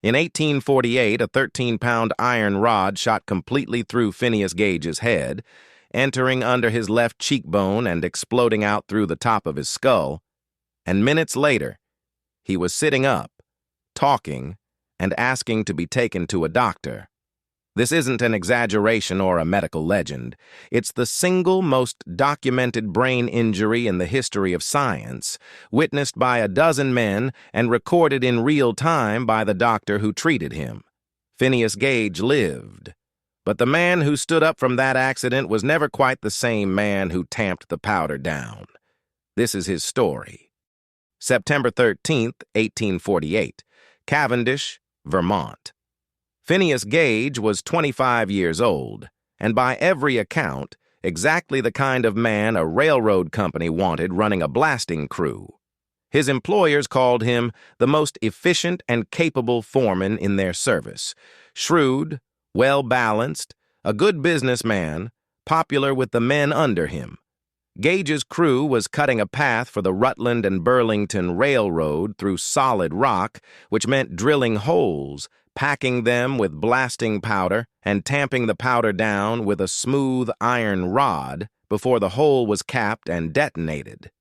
In 1848, a 13-pound iron rod shot completely through Phineas Gage's head, entering under his left cheekbone and exploding out through the top of his skull, and minutes later, he was sitting up, talking, and asking to be taken to a doctor. This isn't an exaggeration or a medical legend. It's the single most documented brain injury in the history of science, witnessed by a dozen men and recorded in real time by the doctor who treated him. Phineas Gage lived. But the man who stood up from that accident was never quite the same man who tamped the powder down. This is his story. September 13th, 1848, Cavendish, Vermont. Phineas Gage was 25 years old, and by every account, exactly the kind of man a railroad company wanted running a blasting crew. His employers called him the most efficient and capable foreman in their service, shrewd, well-balanced, a good businessman, popular with the men under him. Gage's crew was cutting a path for the Rutland and Burlington Railroad through solid rock, which meant drilling holes, packing them with blasting powder, and tamping the powder down with a smooth iron rod before the hole was capped and detonated.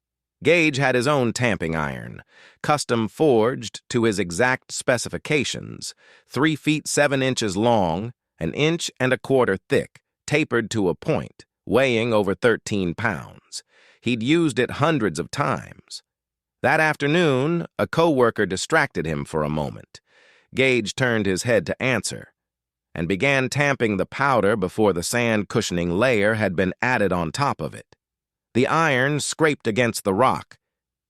Gage had his own tamping iron, custom forged to his exact specifications, 3 feet 7 inches long, 1 1/4 inches thick, tapered to a point, weighing over 13 pounds. He'd used it hundreds of times. That afternoon, a co-worker distracted him for a moment. Gage turned his head to answer, and began tamping the powder before the sand-cushioning layer had been added on top of it. The iron scraped against the rock.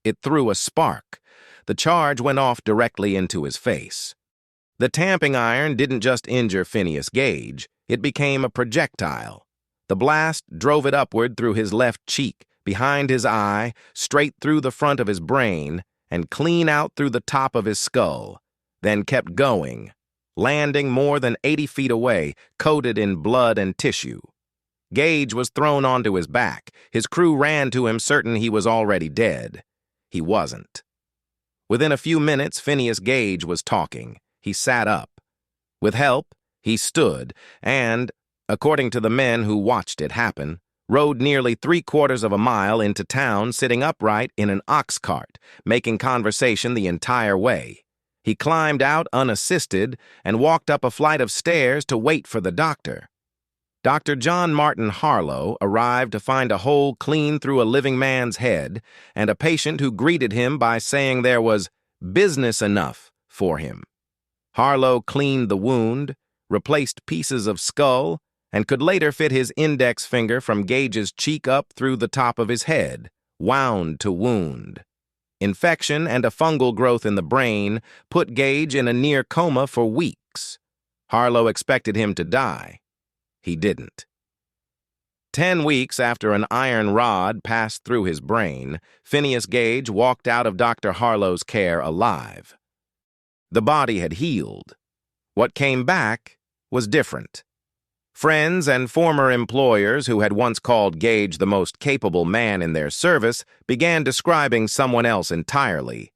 It threw a spark. The charge went off directly into his face. The tamping iron didn't just injure Phineas Gage, it became a projectile. The blast drove it upward through his left cheek, behind his eye, straight through the front of his brain, and clean out through the top of his skull, then kept going, landing more than 80 feet away, coated in blood and tissue. Gage was thrown onto his back. His crew ran to him, certain he was already dead. He wasn't. Within a few minutes, Phineas Gage was talking. He sat up. With help, he stood and, according to the men who watched it happen, rode nearly 3/4 of a mile into town sitting upright in an ox cart, making conversation the entire way. He climbed out unassisted and walked up a flight of stairs to wait for the doctor. Dr. John Martin Harlow arrived to find a hole clean through a living man's head and a patient who greeted him by saying there was business enough for him. Harlow cleaned the wound, replaced pieces of skull, and could later fit his index finger from Gage's cheek up through the top of his head, wound to wound. Infection and a fungal growth in the brain put Gage in a near coma for weeks. Harlow expected him to die. He didn't. 10 weeks after an iron rod passed through his brain, Phineas Gage walked out of Dr. Harlow's care alive. The body had healed. What came back was different. Friends and former employers who had once called Gage the most capable man in their service began describing someone else entirely.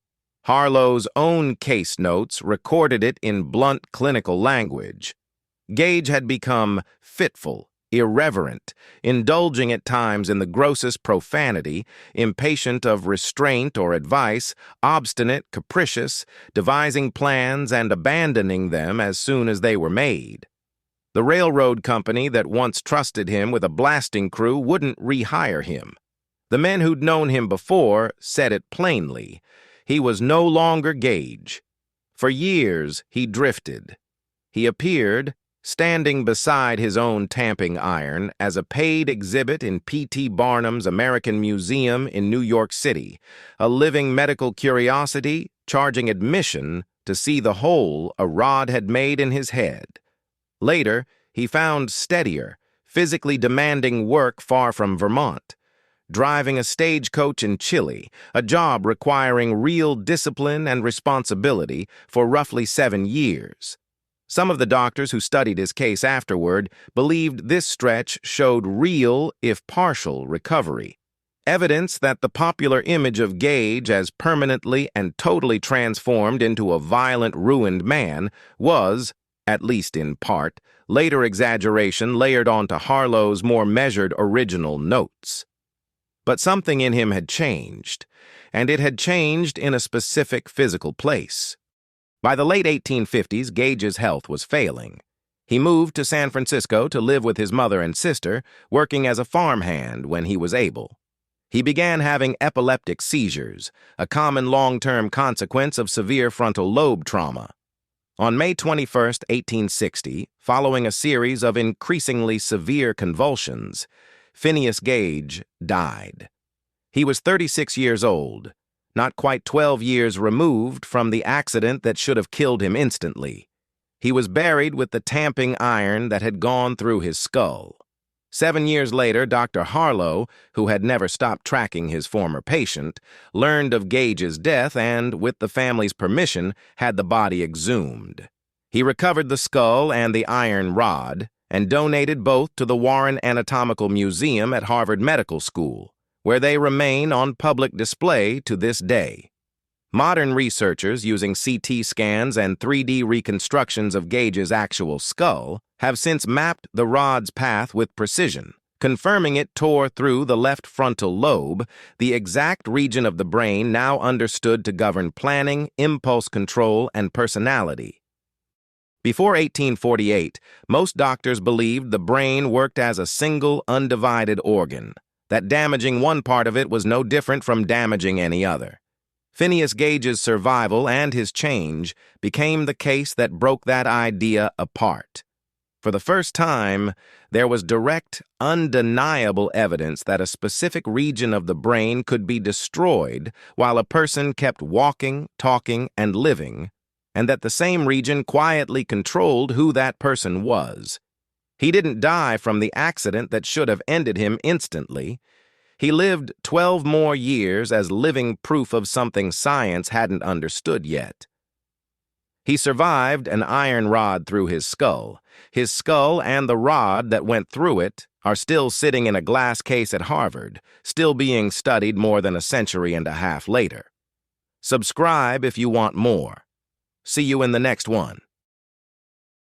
Harlow's own case notes recorded it in blunt clinical language. Gage had become fitful, irreverent, indulging at times in the grossest profanity, impatient of restraint or advice, obstinate, capricious, devising plans and abandoning them as soon as they were made. The railroad company that once trusted him with a blasting crew wouldn't rehire him. The men who'd known him before said it plainly. He was no longer Gage. For years, he drifted. He appeared, standing beside his own tamping iron, as a paid exhibit in P.T. Barnum's American Museum in New York City, a living medical curiosity charging admission to see the hole a rod had made in his head. Later, he found steadier, physically demanding work far from Vermont, driving a stagecoach in Chile, a job requiring real discipline and responsibility for roughly 7 years. Some of the doctors who studied his case afterward believed this stretch showed real, if partial, recovery. Evidence that the popular image of Gage as permanently and totally transformed into a violent, ruined man was, at least in part, later exaggeration layered onto Harlowe's more measured original notes. But something in him had changed, and it had changed in a specific physical place. By the late 1850s, Gage's health was failing. He moved to San Francisco to live with his mother and sister, working as a farmhand when he was able. He began having epileptic seizures, a common long-term consequence of severe frontal lobe trauma. On May 21, 1860, following a series of increasingly severe convulsions, Phineas Gage died. He was 36 years old, not quite 12 years removed from the accident that should have killed him instantly. He was buried with the tamping iron that had gone through his skull. 7 years later, Dr. Harlowe, who had never stopped tracking his former patient, learned of Gage's death and, with the family's permission, had the body exhumed. He recovered the skull and the iron rod and donated both to the Warren Anatomical Museum at Harvard Medical School, where they remain on public display to this day. Modern researchers using CT scans and 3D reconstructions of Gage's actual skull have since mapped the rod's path with precision, confirming it tore through the left frontal lobe, the exact region of the brain now understood to govern planning, impulse control, and personality. Before 1848, most doctors believed the brain worked as a single, undivided organ, that damaging one part of it was no different from damaging any other. Phineas Gage's survival and his change became the case that broke that idea apart. For the first time, there was direct, undeniable evidence that a specific region of the brain could be destroyed while a person kept walking, talking, and living, and that the same region quietly controlled who that person was. He didn't die from the accident that should have ended him instantly. He lived 12 more years as living proof of something science hadn't understood yet. He survived an iron rod through his skull. His skull and the rod that went through it are still sitting in a glass case at Harvard, still being studied more than a century and a half later. Subscribe if you want more. See you in the next one.